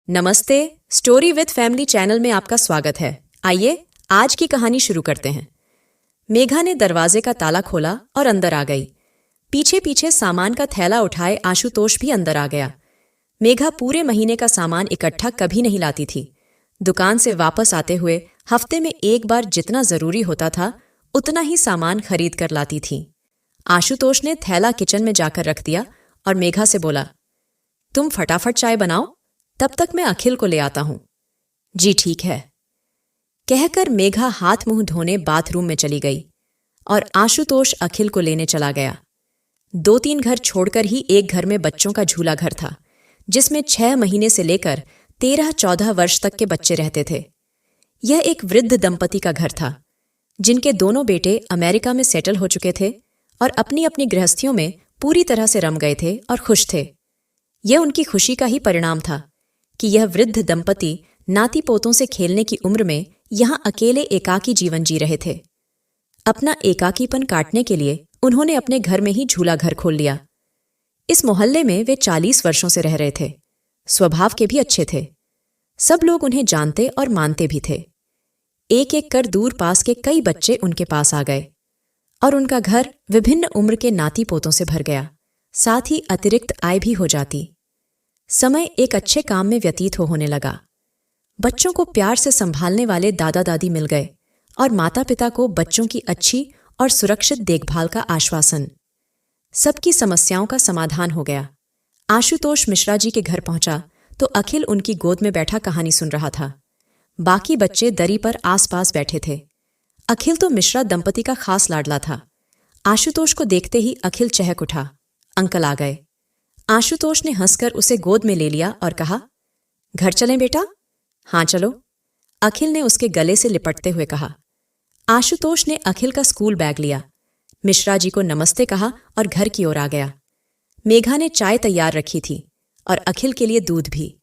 नमस्ते, story with family channel में आपका स्वागत है। आइए आज की कहानी शुरू करते हैं। मेघा ने दरवाजे का ताला खोला और अंदर आ गई। पीछे पीछे सामान का थैला उठाए आशुतोष भी अंदर आ गया। मेघा पूरे महीने का सामान इकट्ठा कभी नहीं लाती थी। दुकान से वापस आते हुए हफ्ते में एक बार जितना जरूरी होता था उतना ही सामान खरीद कर लाती थी। आशुतोष ने थैला किचन में जाकर रख दिया और मेघा से बोला, तुम फटाफट चाय बनाओ, तब तक मैं अखिल को ले आता हूं। जी ठीक है, कहकर मेघा हाथ मुंह धोने बाथरूम में चली गई और आशुतोष अखिल को लेने चला गया। 2-3 घर छोड़कर ही एक घर में बच्चों का झूला घर था, जिसमें 6 महीने से लेकर 13-14 वर्ष तक के बच्चे रहते थे। यह एक वृद्ध दंपति का घर था, जिनके दोनों बेटे अमेरिका में सेटल हो चुके थे और अपनी अपनी गृहस्थियों में पूरी तरह से रम गए थे और खुश थे। यह उनकी खुशी का ही परिणाम था कि यह वृद्ध दंपति नाती पोतों से खेलने की उम्र में यहां अकेले एकाकी जीवन जी रहे थे। अपना एकाकीपन काटने के लिए उन्होंने अपने घर में ही झूला घर खोल लिया। इस मोहल्ले में वे 40 वर्षों से रह रहे थे। स्वभाव के भी अच्छे थे। सब लोग उन्हें जानते और मानते भी थे। एक एक कर दूर पास के कई बच्चे उनके पास आ गए और उनका घर विभिन्न उम्र के नाती पोतों से भर गया। साथ ही अतिरिक्त आय भी हो जाती। समय एक अच्छे काम में व्यतीत होने लगा। बच्चों को प्यार से संभालने वाले दादा दादी मिल गए और माता पिता को बच्चों की अच्छी और सुरक्षित देखभाल का आश्वासन। सबकी समस्याओं का समाधान हो गया। आशुतोष मिश्रा जी के घर पहुंचा तो अखिल उनकी गोद में बैठा कहानी सुन रहा था। बाकी बच्चे दरी पर आसपास बैठे थे। अखिल तो मिश्रा दंपति का खास लाडला था। आशुतोष को देखते ही अखिल चहक उठा। अंकल आ गए। आशुतोष ने हंसकर उसे गोद में ले लिया और कहा, घर चलें बेटा? हाँ चलो, अखिल ने उसके गले से लिपटते हुए कहा। आशुतोष ने अखिल का स्कूल बैग लिया, मिश्रा जी को नमस्ते कहा और घर की ओर आ गया। मेघा ने चाय तैयार रखी थी और अखिल के लिए दूध भी।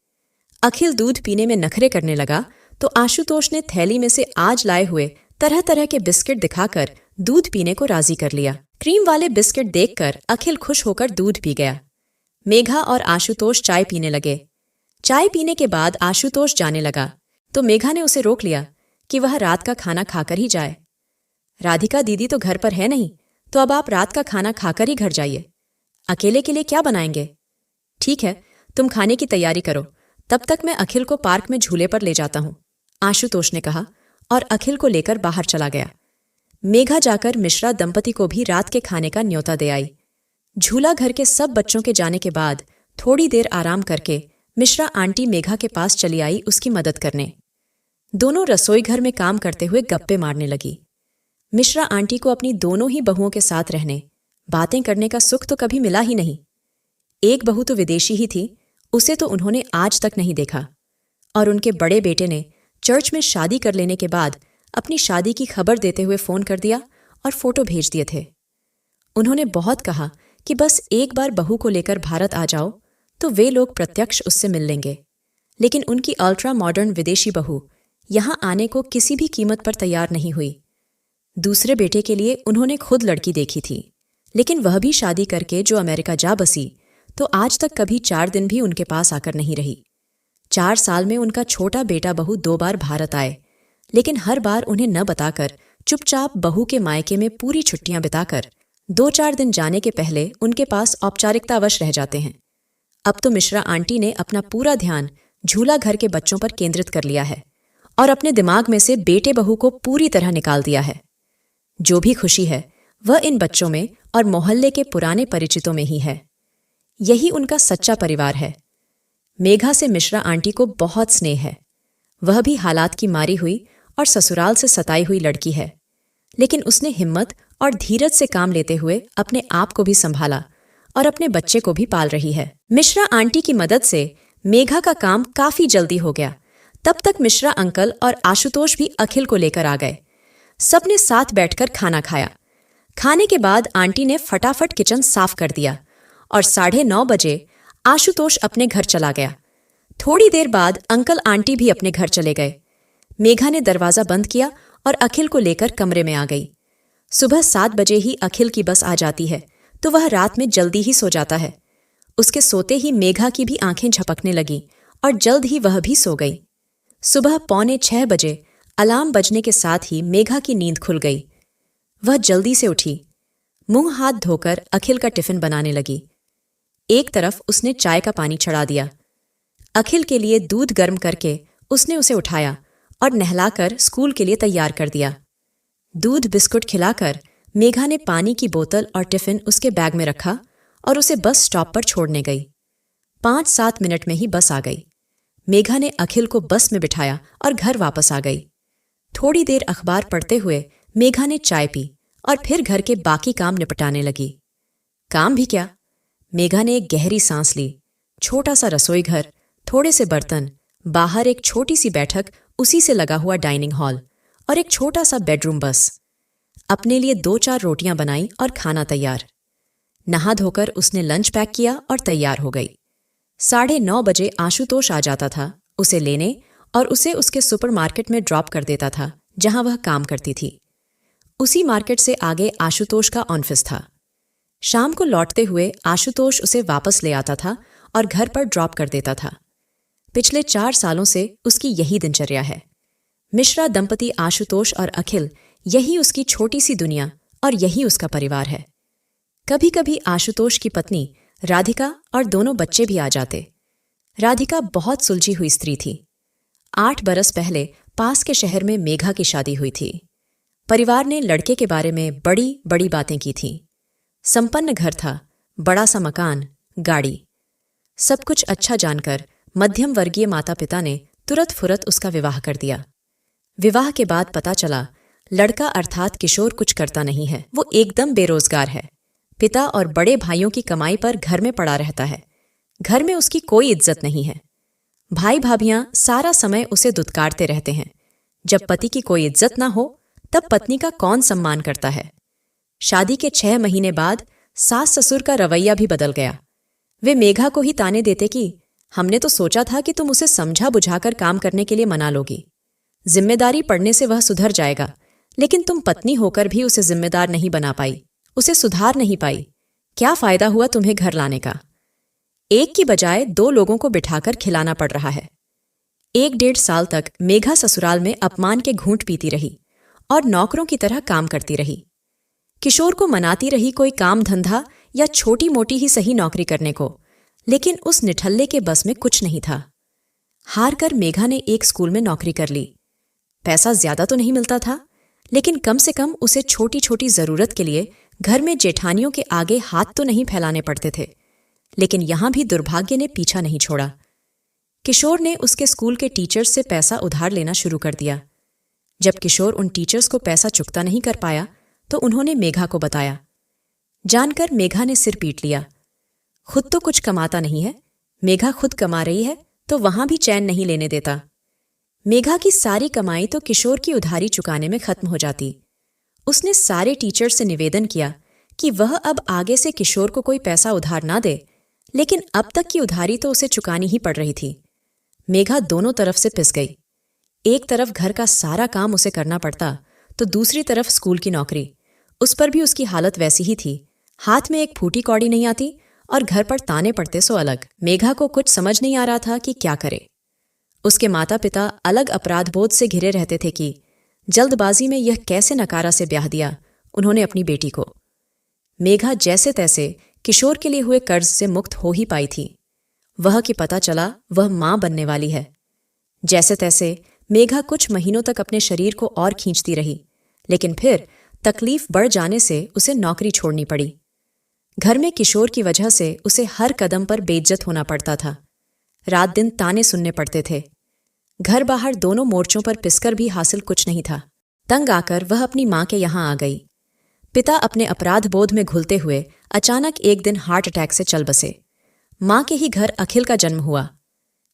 अखिल दूध पीने में नखरे करने लगा तो आशुतोष ने थैली में से आज लाए हुए तरह तरह के बिस्किट दिखाकर दूध पीने को राजी कर लिया। क्रीम वाले बिस्किट देखकर अखिल खुश होकर दूध पी गया। मेघा और आशुतोष चाय पीने लगे। चाय पीने के बाद आशुतोष जाने लगा तो मेघा ने उसे रोक लिया कि वह रात का खाना खाकर ही जाए। राधिका दीदी तो घर पर है नहीं, तो अब आप रात का खाना खाकर ही घर जाइए। अकेले के लिए क्या बनाएंगे? ठीक है, तुम खाने की तैयारी करो, तब तक मैं अखिल को पार्क में झूले पर ले जाता हूं, आशुतोष ने कहा और अखिल को लेकर बाहर चला गया। मेघा जाकर मिश्रा दंपति को भी रात के खाने का न्योता दे आई। झूला घर के सब बच्चों के जाने के बाद थोड़ी देर आराम करके मिश्रा आंटी मेघा के पास चली आई उसकी मदद करने। दोनों रसोई घर में काम करते हुए गप्पे मारने लगी। मिश्रा आंटी को अपनी दोनों ही बहुओं के साथ रहने, बातें करने का सुख तो कभी मिला ही नहीं। एक बहू तो विदेशी ही थी, उसे तो उन्होंने आज तक नहीं देखा। और उनके बड़े बेटे ने चर्च में शादी कर लेने के बाद अपनी शादी की खबर देते हुए फोन कर दिया और फोटो भेज दिए थे। उन्होंने बहुत कहा कि बस एक बार बहू को लेकर भारत आ जाओ तो वे लोग प्रत्यक्ष उससे मिल लेंगे, लेकिन उनकी अल्ट्रा मॉडर्न विदेशी बहू यहां आने को किसी भी कीमत पर तैयार नहीं हुई। दूसरे बेटे के लिए उन्होंने खुद लड़की देखी थी, लेकिन वह भी शादी करके जो अमेरिका जा बसी तो आज तक कभी 4 दिन भी उनके पास आकर नहीं रही। 4 साल में उनका छोटा बेटा बहू 2 बार भारत आए, लेकिन हर बार उन्हें न बताकर चुपचाप बहू के मायके में पूरी छुट्टियां बिताकर 2-4 दिन जाने के पहले उनके पास औपचारिकतावश रह जाते हैं। अब तो मिश्रा आंटी ने अपना पूरा ध्यान झूला घर के बच्चों पर केंद्रित कर लिया है और अपने दिमाग में से बेटे बहू को पूरी तरह निकाल दिया है। जो भी खुशी है वह इन बच्चों में और मोहल्ले के पुराने परिचितों में ही है। यही उनका सच्चा परिवार है। मेघा से मिश्रा आंटी को बहुत स्नेह है। वह भी हालात की मारी हुई और ससुराल से सताई हुई लड़की है, लेकिन उसने हिम्मत और धीरज से काम लेते हुए अपने आप को भी संभाला और अपने बच्चे को भी पाल रही है। मिश्रा आंटी की मदद से मेघा का काम काफी जल्दी हो गया। तब तक मिश्रा अंकल और आशुतोष भी अखिल को लेकर आ गए। सबने साथ बैठकर खाना खाया। खाने के बाद आंटी ने फटाफट किचन साफ कर दिया और 9:30 बजे आशुतोष अपने घर चला गया। थोड़ी देर बाद अंकल आंटी भी अपने घर चले गए। मेघा ने दरवाजा बंद किया और अखिल को लेकर कमरे में आ गई। सुबह 7 बजे ही अखिल की बस आ जाती है तो वह रात में जल्दी ही सो जाता है। उसके सोते ही मेघा की भी आंखें झपकने लगीं और जल्द ही वह भी सो गई। सुबह 5:45 अलार्म बजने के साथ ही मेघा की नींद खुल गई। वह जल्दी से उठी, मुंह हाथ धोकर अखिल का टिफिन बनाने लगी। एक तरफ उसने चाय का पानी चढ़ा दिया। अखिल के लिए दूध गर्म करके उसने उसे उठाया और नहलाकर स्कूल के लिए तैयार कर दिया। दूध बिस्कुट खिलाकर मेघा ने पानी की बोतल और टिफिन उसके बैग में रखा और उसे बस स्टॉप पर छोड़ने गई। 5-7 मिनट में ही बस आ गई। मेघा ने अखिल को बस में बिठाया और घर वापस आ गई। थोड़ी देर अखबार पढ़ते हुए मेघा ने चाय पी और फिर घर के बाकी काम निपटाने लगी। काम भी क्या, मेघा ने एक गहरी सांस ली। छोटा सा रसोई घर, थोड़े से बर्तन, बाहर एक छोटी सी बैठक, उसी से लगा हुआ डाइनिंग हॉल और एक छोटा सा बेडरूम बस। अपने लिए 2-4 रोटियां बनाई और खाना तैयार। नहा धोकर उसने लंच पैक किया और तैयार हो गई। 9:30 बजे आशुतोष आ जाता था उसे लेने और उसे उसके सुपरमार्केट में ड्रॉप कर देता था जहां वह काम करती थी। उसी मार्केट से आगे आशुतोष का ऑफिस था। शाम को लौटते हुए आशुतोष उसे वापस ले आता था और घर पर ड्रॉप कर देता था। पिछले 4 सालों से उसकी यही दिनचर्या है। मिश्रा दंपति आशुतोष और अखिल, यही उसकी छोटी सी दुनिया और यही उसका परिवार है। कभी कभी आशुतोष की पत्नी राधिका और दोनों बच्चे भी आ जाते। राधिका बहुत सुलझी हुई स्त्री थी। 8 बरस पहले पास के शहर में मेघा की शादी हुई थी। परिवार ने लड़के के बारे में बड़ी बड़ी बातें की थीं। संपन्न घर था, बड़ा सा मकान, गाड़ी। सब कुछ अच्छा जानकर मध्यम वर्गीय माता पिता ने तुरंत फुरत उसका विवाह कर दिया। विवाह के बाद पता चला लड़का अर्थात किशोर कुछ करता नहीं है, वो एकदम बेरोजगार है। पिता और बड़े भाइयों की कमाई पर घर में पड़ा रहता है। घर में उसकी कोई इज्जत नहीं है। भाई भाभियां सारा समय उसे दुत्कारते रहते हैं। जब पति की कोई इज्जत ना हो तब पत्नी का कौन सम्मान करता है। शादी के 6 महीने बाद सास ससुर का रवैया भी बदल गया। वे मेघा को ही ताने देते कि हमने तो सोचा था कि तुम उसे समझा बुझाकर काम करने के लिए मना लोगी। जिम्मेदारी पड़ने से वह सुधर जाएगा, लेकिन तुम पत्नी होकर भी उसे जिम्मेदार नहीं बना पाई, उसे सुधार नहीं पाई। क्या फायदा हुआ तुम्हें घर लाने का? एक की बजाय 2 लोगों को बिठाकर खिलाना पड़ रहा है। 1-1.5 साल तक मेघा ससुराल में अपमान के घूंट पीती रही और नौकरों की तरह काम करती रही। किशोर को मनाती रही कोई काम धंधा या छोटी मोटी ही सही नौकरी करने को, लेकिन उस निठल्ले के बस में कुछ नहीं था। हार कर मेघा ने एक स्कूल में नौकरी कर ली। पैसा ज्यादा तो नहीं मिलता था, लेकिन कम से कम उसे छोटी छोटी जरूरत के लिए घर में जेठानियों के आगे हाथ तो नहीं फैलाने पड़ते थे। लेकिन यहां भी दुर्भाग्य ने पीछा नहीं छोड़ा। किशोर ने उसके स्कूल के टीचर्स से पैसा उधार लेना शुरू कर दिया। जब किशोर उन टीचर्स को पैसा चुकता नहीं कर पाया तो उन्होंने मेघा को बताया। जानकर मेघा ने सिर पीट लिया। खुद तो कुछ कमाता नहीं है, मेघा खुद कमा रही है तो वहां भी चैन नहीं लेने देता। मेघा की सारी कमाई तो किशोर की उधारी चुकाने में खत्म हो जाती। उसने सारे टीचर्स से निवेदन किया कि वह अब आगे से किशोर को कोई पैसा उधार ना दे, लेकिन अब तक की उधारी तो उसे चुकानी ही पड़ रही थी। मेघा दोनों तरफ से पिस गई। एक तरफ घर का सारा काम उसे करना पड़ता तो दूसरी तरफ स्कूल की नौकरी। उस पर भी उसकी हालत वैसी ही थी। हाथ में एक फूटी कौड़ी नहीं आती और घर पर ताने पड़ते सो अलग। मेघा को कुछ समझ नहीं आ रहा था कि क्या करे। उसके माता पिता अलग अपराध बोध से घिरे रहते थे कि जल्दबाजी में यह कैसे नकारा से ब्याह दिया उन्होंने अपनी बेटी को। मेघा जैसे तैसे किशोर के लिए हुए कर्ज से मुक्त हो ही पाई थी। वह कि पता चला वह मां बनने वाली है। जैसे तैसे मेघा कुछ महीनों तक अपने शरीर को और खींचती रही, लेकिन फिर तकलीफ बढ़ जाने से उसे नौकरी छोड़नी पड़ी। घर में किशोर की वजह से उसे हर कदम पर बेइज्जत होना पड़ता था। रात दिन ताने सुनने पड़ते थे। घर बाहर दोनों मोर्चों पर पिसकर भी हासिल कुछ नहीं था। तंग आकर वह अपनी मां के यहां आ गई। पिता अपने अपराध बोध में घुलते हुए अचानक एक दिन हार्ट अटैक से चल बसे। मां के ही घर अखिल का जन्म हुआ।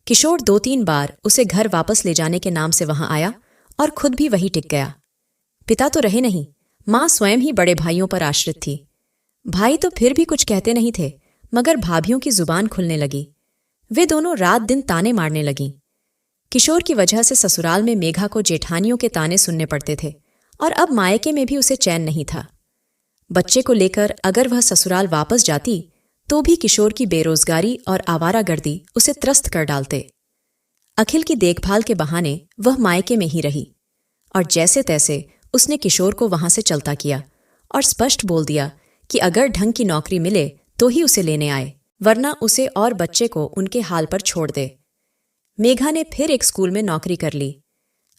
किशोर 2-3 बार उसे घर वापस ले जाने के नाम से वहां आया और खुद भी वहीं टिक गया। पिता तो रहे नहीं, मां स्वयं ही बड़े भाइयों पर आश्रित थी। भाई तो फिर भी कुछ कहते नहीं थे, मगर भाभियों की जुबान खुलने लगी। वे दोनों रात दिन ताने मारने लगीं। किशोर की वजह से ससुराल में मेघा को जेठानियों के ताने सुनने पड़ते थे और अब मायके में भी उसे चैन नहीं था। बच्चे को लेकर अगर वह ससुराल वापस जाती तो भी किशोर की बेरोजगारी और आवारागर्दी उसे त्रस्त कर डालते। अखिल की देखभाल के बहाने वह मायके में ही रही और जैसे तैसे उसने किशोर को वहां से चलता किया और स्पष्ट बोल दिया कि अगर ढंग की नौकरी मिले तो ही उसे लेने आए, वरना उसे और बच्चे को उनके हाल पर छोड़ दे। मेघा ने फिर एक स्कूल में नौकरी कर ली।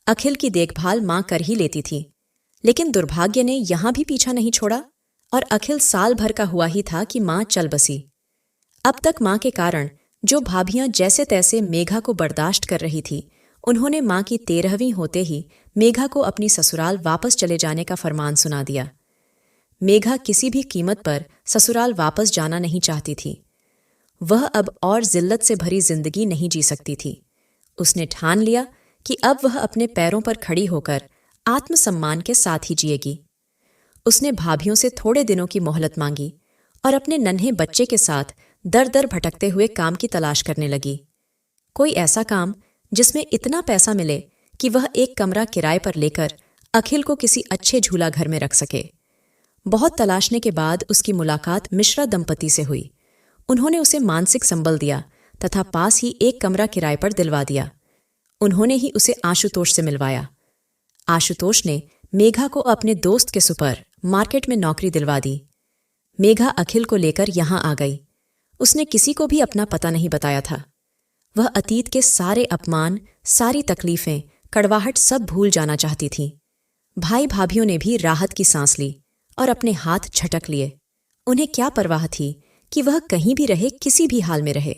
अखिल की देखभाल मां कर ही लेती थी, लेकिन दुर्भाग्य ने यहां भी पीछा नहीं छोड़ा और अखिल साल भर का हुआ ही था कि मां चल बसी। अब तक मां के कारण जो भाभियां जैसे तैसे मेघा को बर्दाश्त कर रही थी, उन्होंने मां की 13वीं होते ही मेघा को अपनी ससुराल वापस चले जाने का फरमान सुना दिया। मेघा किसी भी कीमत पर ससुराल वापस जाना नहीं चाहती थी। वह अब और जिल्लत से भरी जिंदगी नहीं जी सकती थी। उसने ठान लिया कि अब वह अपने पैरों पर खड़ी होकर आत्मसम्मान के साथ ही जिएगी। उसने भाभियों से थोड़े दिनों की मोहलत मांगी और अपने नन्हे बच्चे के साथ दर दर भटकते हुए काम की तलाश करने लगी। कोई ऐसा काम जिसमें इतना पैसा मिले कि वह एक कमरा किराए पर लेकर अखिल को किसी अच्छे झूला घर में रख सके। बहुत तलाशने के बाद उसकी मुलाकात मिश्रा दंपति से हुई। उन्होंने उसे मानसिक संबल दिया तथा पास ही एक कमरा किराए पर दिलवा दिया। उन्होंने ही उसे आशुतोष से मिलवाया। आशुतोष ने मेघा को अपने दोस्त के सुपर मार्केट में नौकरी दिलवा दी। मेघा अखिल को लेकर यहां आ गई। उसने किसी को भी अपना पता नहीं बताया था। वह अतीत के सारे अपमान, सारी तकलीफें, कड़वाहट सब भूल जाना चाहती थी। भाई भाभियों ने भी राहत की सांस ली और अपने हाथ झटक लिए। उन्हें क्या परवाह थी कि वह कहीं भी रहे, किसी भी हाल में रहे।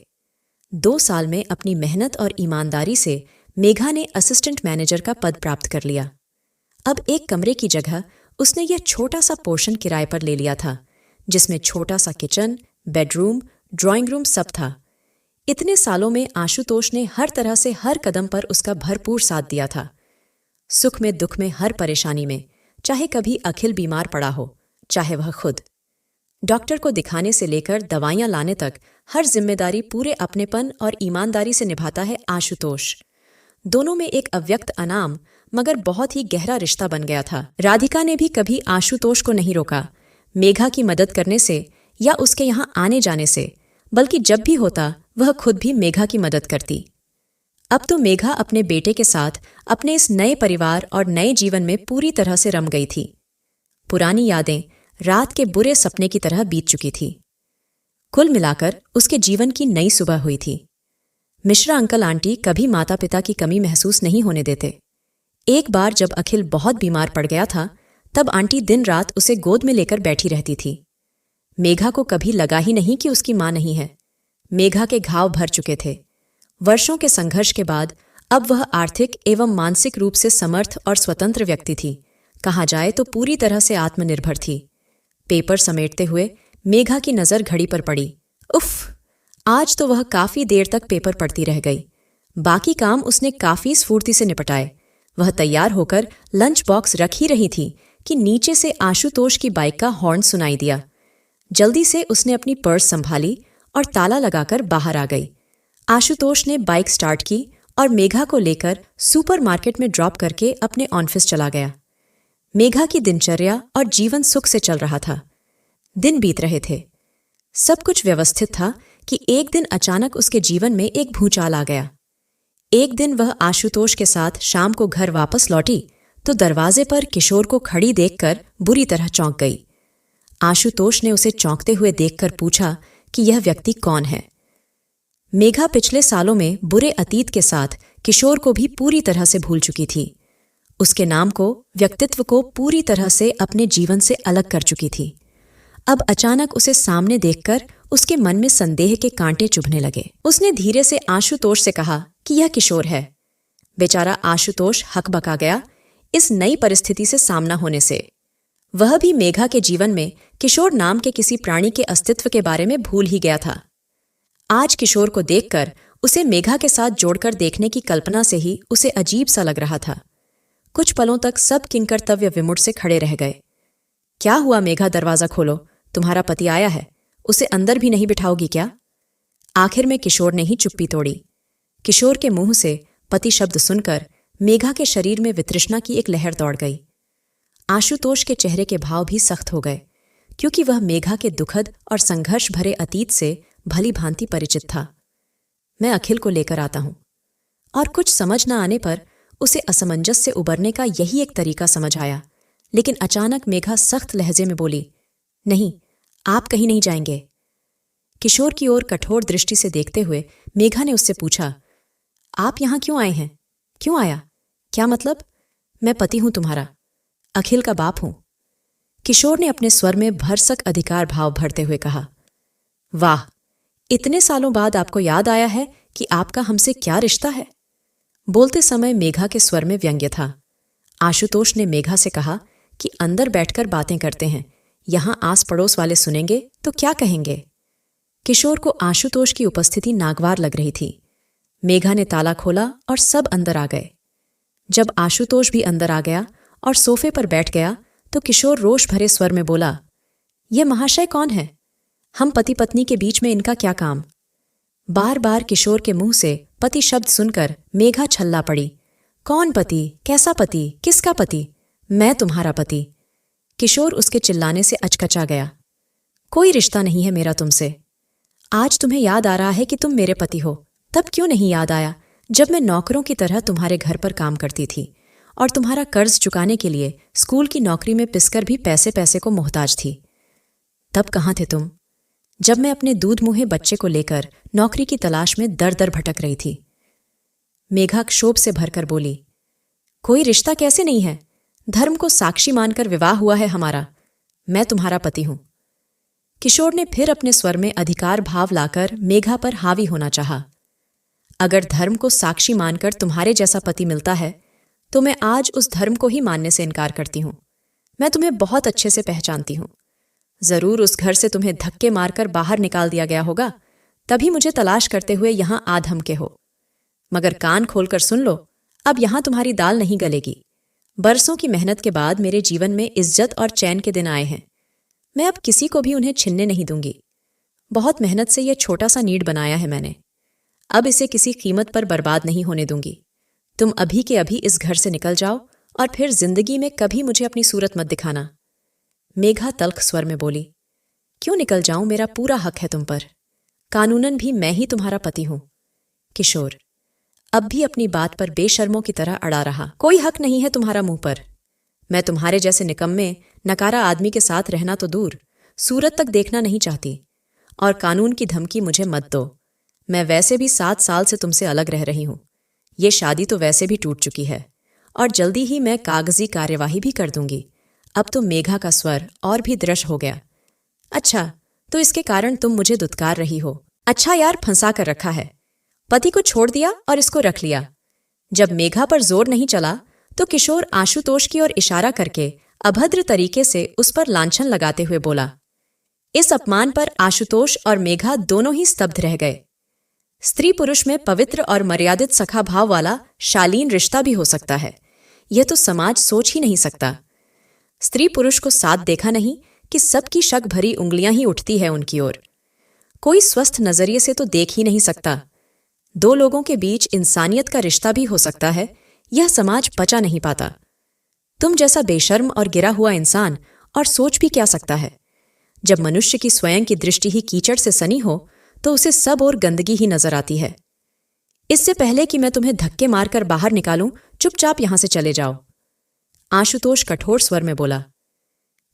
2 साल में अपनी मेहनत और ईमानदारी से मेघा ने असिस्टेंट मैनेजर का पद प्राप्त कर लिया। अब एक कमरे की जगह उसने यह छोटा सा पोर्शन किराए पर ले लिया था, जिसमें छोटा सा किचन, बेडरूम, ड्राइंग रूम सब था। इतने सालों में आशुतोष ने हर तरह से हर कदम पर उसका भरपूर साथ दिया था। सुख में, दुख में, हर परेशानी में, चाहे कभी अखिल बीमार पड़ा हो, चाहे वह खुद। डॉक्टर को दिखाने से लेकर दवाइयां लाने तक हर जिम्मेदारी पूरे अपनेपन और ईमानदारी से निभाता है आशुतोष। दोनों में एक अव्यक्त अनाम मगर बहुत ही गहरा रिश्ता बन गया था। राधिका ने भी कभी आशुतोष को नहीं रोका मेघा की मदद करने से या उसके यहां आने जाने से, बल्कि जब भी होता वह खुद भी मेघा की मदद करती। अब तो मेघा अपने बेटे के साथ अपने इस नए परिवार और नए जीवन में पूरी तरह से रम गई थी। पुरानी यादें रात के बुरे सपने की तरह बीत चुकी थी। कुल मिलाकर उसके जीवन की नई सुबह हुई थी। मिश्रा अंकल आंटी कभी माता पिता की कमी महसूस नहीं होने देते। एक बार जब अखिल बहुत बीमार पड़ गया था, तब आंटी दिन रात उसे गोद में लेकर बैठी रहती थी। मेघा को कभी लगा ही नहीं कि उसकी मां नहीं है। मेघा के घाव भर चुके थे। वर्षों के संघर्ष के बाद अब वह आर्थिक एवं मानसिक रूप से समर्थ और स्वतंत्र व्यक्ति थी। कहा जाए तो पूरी तरह से आत्मनिर्भर थी। पेपर समेटते हुए मेघा की नजर घड़ी पर पड़ी। उफ! आज तो वह काफी देर तक पेपर पढ़ती रह गई। बाकी काम उसने काफी स्फूर्ति से निपटाए। वह तैयार होकर लंच बॉक्स रख ही रही थी कि नीचे से आशुतोष की बाइक का हॉर्न सुनाई दिया। जल्दी से उसने अपनी पर्स संभाली और ताला लगाकर बाहर आ गई। आशुतोष ने बाइक स्टार्ट की और मेघा को लेकर सुपरमार्केट में ड्रॉप करके अपने ऑफिस चला गया। मेघा की दिनचर्या और जीवन सुख से चल रहा था। दिन बीत रहे थे। सब कुछ व्यवस्थित था कि एक दिन अचानक उसके जीवन में एक भूचाल आ गया। एक दिन वह आशुतोष के साथ शाम को घर वापस लौटी तो दरवाजे पर किशोर को खड़ी देखकर बुरी तरह चौंक गई। आशुतोष ने उसे चौंकते हुए देखकर पूछा कि यह व्यक्ति कौन है। मेघा पिछले सालों में बुरे अतीत के साथ किशोर को भी पूरी तरह से भूल चुकी थी। उसके नाम को, व्यक्तित्व को पूरी तरह से अपने जीवन से अलग कर चुकी थी। अब अचानक उसे सामने देखकर उसके मन में संदेह के कांटे चुभने लगे। उसने धीरे से आशुतोष से कहा कि यह किशोर है। बेचारा आशुतोष हकबका गया इस नई परिस्थिति से सामना होने से। वह भी मेघा के जीवन में किशोर नाम के किसी प्राणी के अस्तित्व के बारे में भूल ही गया था। आज किशोर को देखकर उसे मेघा के साथ जोड़कर देखने की कल्पना से ही उसे अजीब सा लग रहा था। कुछ पलों तक सब किंकर्तव्य विमुट से खड़े रह गए। क्या हुआ मेघा, दरवाजा खोलो, तुम्हारा पति आया है, उसे अंदर भी नहीं बिठाओगी क्या? आखिर में किशोर ने ही चुप्पी तोड़ी। किशोर के मुंह से पति शब्द सुनकर मेघा के शरीर में वितृष्णा की एक लहर दौड़ गई। आशुतोष के चेहरे के भाव भी सख्त हो गए, क्योंकि वह मेघा के दुखद और संघर्ष भरे अतीत से भली भांति परिचित था। मैं अखिल को लेकर आता हूं। और कुछ समझ न आने पर उसे असमंजस से उबरने का यही एक तरीका समझ आया। लेकिन अचानक मेघा सख्त लहजे में बोली, नहीं, आप कहीं नहीं जाएंगे। किशोर की ओर कठोर दृष्टि से देखते हुए मेघा ने उससे पूछा, आप यहां क्यों आए हैं? क्यों आया? क्या मतलब? मैं पति हूं तुम्हारा, अखिल का बाप हूं। किशोर ने अपने स्वर में भरसक अधिकार भाव भरते हुए कहा। वाह, इतने सालों बाद आपको याद आया है कि आपका हमसे क्या रिश्ता है? बोलते समय मेघा के स्वर में व्यंग्य था। आशुतोष ने मेघा से कहा कि अंदर बैठकर बातें करते हैं, यहां आस पड़ोस वाले सुनेंगे तो क्या कहेंगे? किशोर को आशुतोष की उपस्थिति नागवार लग रही थी। मेघा ने ताला खोला और सब अंदर आ गए। जब आशुतोष भी अंदर आ गया और सोफे पर बैठ गया तो किशोर रोष भरे स्वर में बोला, यह महाशय कौन है? हम पति पत्नी के बीच में इनका क्या काम? बार बार किशोर के मुंह से पति शब्द सुनकर मेघा छल्ला पड़ी। कौन पति? कैसा पति? किसका पति? मैं तुम्हारा पति। किशोर उसके चिल्लाने से अचकचा गया। कोई रिश्ता नहीं है मेरा तुमसे। आज तुम्हें याद आ रहा है कि तुम मेरे पति हो, तब क्यों नहीं याद आया जब मैं नौकरों की तरह तुम्हारे घर पर काम करती थी और तुम्हारा कर्ज चुकाने के लिए स्कूल की नौकरी में पिसकर भी पैसे पैसे को मोहताज थी? तब कहाँ थे तुम, जब मैं अपने दूध मुँहे बच्चे को लेकर नौकरी की तलाश में दर दर भटक रही थी? मेघा क्षोभ से भरकर बोली, कोई रिश्ता कैसे नहीं है? धर्म को साक्षी मानकर विवाह हुआ है हमारा। मैं तुम्हारा पति हूं। किशोर ने फिर अपने स्वर में अधिकार भाव लाकर मेघा पर हावी होना चाहा। अगर धर्म को साक्षी मानकर तुम्हारे जैसा पति मिलता है तो मैं आज उस धर्म को ही मानने से इनकार करती हूं। मैं तुम्हें बहुत अच्छे से पहचानती हूं। जरूर उस घर से तुम्हें धक्के मारकर बाहर निकाल दिया गया होगा, तभी मुझे तलाश करते हुए यहां आ धमके हो। मगर कान खोलकर सुन लो, अब यहां तुम्हारी दाल नहीं गलेगी। बरसों की मेहनत के बाद मेरे जीवन में इज्जत और चैन के दिन आए हैं। मैं अब किसी को भी उन्हें छीनने नहीं दूंगी। बहुत मेहनत से यह छोटा सा नीड बनाया है मैंने। अब इसे किसी कीमत पर बर्बाद नहीं होने दूंगी। तुम अभी के अभी इस घर से निकल जाओ और फिर जिंदगी में कभी मुझे अपनी सूरत मत दिखाना। मेघा तल्ख स्वर में बोली, क्यों निकल जाऊं? मेरा पूरा हक है तुम पर। कानूनन भी मैं ही तुम्हारा पति हूं। किशोर अब भी अपनी बात पर बेशर्मों की तरह अड़ा रहा। कोई हक नहीं है तुम्हारा मुंह पर। मैं तुम्हारे जैसे निकम्मे नकारा आदमी के साथ रहना तो दूर, सूरत तक देखना नहीं चाहती। और कानून की धमकी मुझे मत दो। मैं वैसे भी 7 साल से तुमसे अलग रह रही हूं। ये शादी तो वैसे भी टूट चुकी है और जल्दी ही मैं कागजी कार्यवाही भी कर दूंगी। अब तो मेघा का स्वर और भी दृढ़ हो गया। अच्छा, तो इसके कारण तुम मुझे दुत्कार रही हो? अच्छा यार, फंसा कर रखा है। पति को छोड़ दिया और इसको रख लिया। जब मेघा पर जोर नहीं चला तो किशोर आशुतोष की ओर इशारा करके अभद्र तरीके से उस पर लांछन लगाते हुए बोला। इस अपमान पर आशुतोष और मेघा दोनों ही स्तब्ध रह गए। स्त्री पुरुष में पवित्र और मर्यादित सखा भाव वाला शालीन रिश्ता भी हो सकता है, यह तो समाज सोच ही नहीं सकता। स्त्री पुरुष को साथ देखा नहीं कि सबकी शक भरी उंगलियां ही उठती है उनकी ओर। कोई स्वस्थ नजरिए से तो देख ही नहीं सकता। 2 लोगों के बीच इंसानियत का रिश्ता भी हो सकता है, यह समाज पचा नहीं पाता। तुम जैसा बेशर्म और गिरा हुआ इंसान और सोच भी क्या सकता है? जब मनुष्य की स्वयं की दृष्टि ही कीचड़ से सनी हो तो उसे सब और गंदगी ही नजर आती है। इससे पहले कि मैं तुम्हें धक्के मारकर बाहर निकालूं, चुपचाप यहां से चले जाओ। आशुतोष कठोर स्वर में बोला।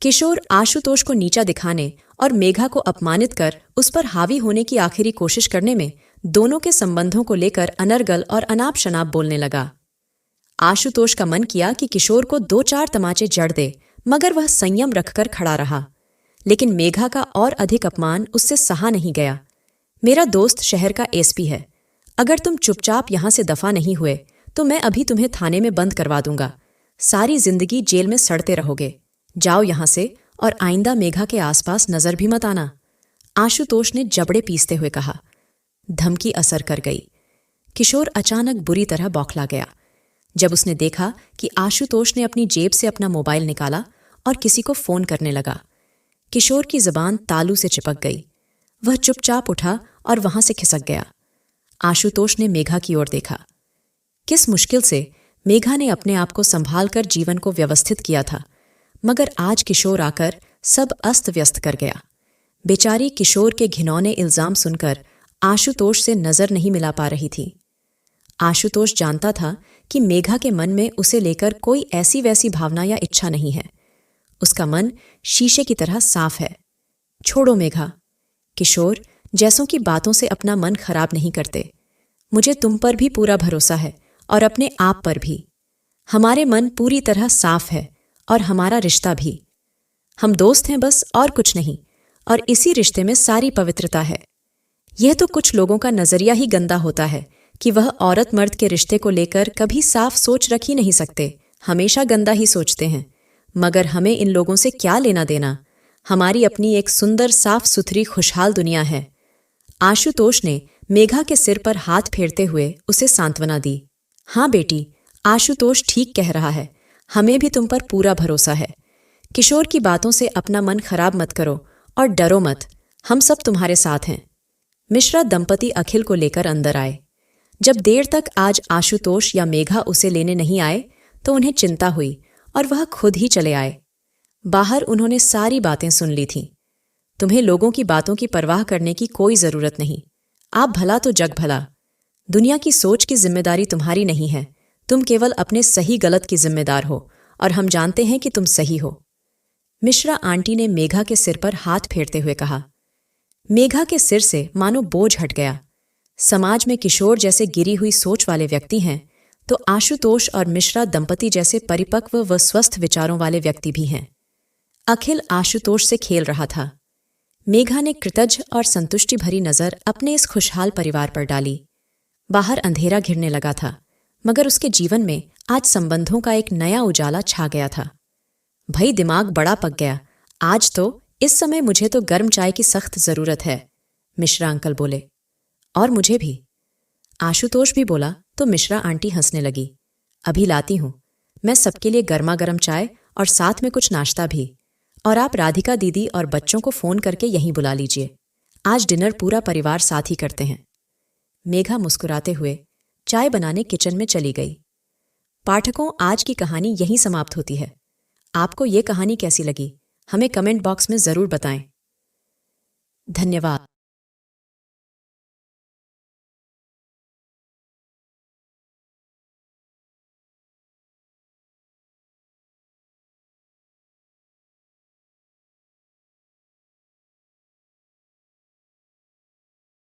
किशोर आशुतोष को नीचा दिखाने और मेघा को अपमानित कर उस पर हावी होने की आखिरी कोशिश करने में दोनों के संबंधों को लेकर अनर्गल और अनाप शनाप बोलने लगा। आशुतोष का मन किया कि किशोर को 2-4 तमाचे जड़ दे, मगर वह संयम रखकर खड़ा रहा। लेकिन मेघा का और अधिक अपमान उससे सहा नहीं गया। मेरा दोस्त शहर का एसपी है। अगर तुम चुपचाप यहां से दफा नहीं हुए तो मैं अभी तुम्हें थाने में बंद करवा दूंगा। सारी जिंदगी जेल में सड़ते रहोगे। जाओ यहां से और आइंदा मेघा के आसपास नजर भी मत आना। आशुतोष ने जबड़े पीसते हुए कहा। धमकी असर कर गई। किशोर अचानक बुरी तरह बौखला गया जब उसने देखा कि आशुतोष ने अपनी जेब से अपना मोबाइल निकाला और किसी को फोन करने लगा। किशोर की जुबान तालू से चिपक गई। वह चुपचाप उठा और वहां से खिसक गया। आशुतोष ने मेघा की ओर देखा। किस मुश्किल से मेघा ने अपने आप को संभाल कर जीवन को व्यवस्थित किया था, मगर आज किशोर आकर सब अस्त व्यस्त कर गया। बेचारी किशोर के घिनौने इल्जाम सुनकर आशुतोष से नजर नहीं मिला पा रही थी। आशुतोष जानता था कि मेघा के मन में उसे लेकर कोई ऐसी वैसी भावना या इच्छा नहीं है। उसका मन शीशे की तरह साफ है। छोड़ो मेघा, किशोर जैसों की बातों से अपना मन खराब नहीं करते। मुझे तुम पर भी पूरा भरोसा है और अपने आप पर भी। हमारे मन पूरी तरह साफ है और हमारा रिश्ता भी। हम दोस्त हैं बस, और कुछ नहीं, और इसी रिश्ते में सारी पवित्रता है। यह तो कुछ लोगों का नजरिया ही गंदा होता है कि वह औरत मर्द के रिश्ते को लेकर कभी साफ सोच रख ही नहीं सकते, हमेशा गंदा ही सोचते हैं। मगर हमें इन लोगों से क्या लेना देना? हमारी अपनी एक सुंदर साफ सुथरी खुशहाल दुनिया है। आशुतोष ने मेघा के सिर पर हाथ फेरते हुए उसे सांत्वना दी। हाँ बेटी, आशुतोष ठीक कह रहा है, हमें भी तुम पर पूरा भरोसा है। किशोर की बातों से अपना मन खराब मत करो और डरो मत, हम सब तुम्हारे साथ हैं। मिश्रा दंपति अखिल को लेकर अंदर आए। जब देर तक आज आशुतोष या मेघा उसे लेने नहीं आए तो उन्हें चिंता हुई और वह खुद ही चले आए। बाहर उन्होंने सारी बातें सुन ली थीं। तुम्हें लोगों की बातों की परवाह करने की कोई जरूरत नहीं। आप भला तो जग भला। दुनिया की सोच की जिम्मेदारी तुम्हारी नहीं है। तुम केवल अपने सही गलत की जिम्मेदार हो और हम जानते हैं कि तुम सही हो। मिश्रा आंटी ने मेघा के सिर पर हाथ फेरते हुए कहा। मेघा के सिर से मानो बोझ हट गया। समाज में किशोर जैसे गिरी हुई सोच वाले व्यक्ति हैं तो आशुतोष और मिश्रा दंपति जैसे परिपक्व व स्वस्थ विचारों वाले व्यक्ति भी हैं। अखिल आशुतोष से खेल रहा था। मेघा ने कृतज्ञ और संतुष्टि भरी नजर अपने इस खुशहाल परिवार पर डाली। बाहर अंधेरा घिरने लगा था, मगर उसके जीवन में आज संबंधों का एक नया उजाला छा गया था। भाई दिमाग बड़ा पक गया। आज तो इस समय मुझे तो गर्म चाय की सख्त जरूरत है, मिश्रा अंकल बोले। और मुझे भी, आशुतोष भी बोला तो मिश्रा आंटी हंसने लगी। अभी लाती हूं, मैं सबके लिए गर्मा गर्म चाय और साथ में कुछ नाश्ता भी। और आप राधिका दीदी और बच्चों को फोन करके यहीं बुला लीजिए। आज डिनर पूरा परिवार साथ ही करते हैं। मेघा मुस्कुराते हुए चाय बनाने किचन में चली गई। पाठकों, आज की कहानी यहीं समाप्त होती है। आपको ये कहानी कैसी लगी, हमें कमेंट बॉक्स में जरूर बताएं। धन्यवाद।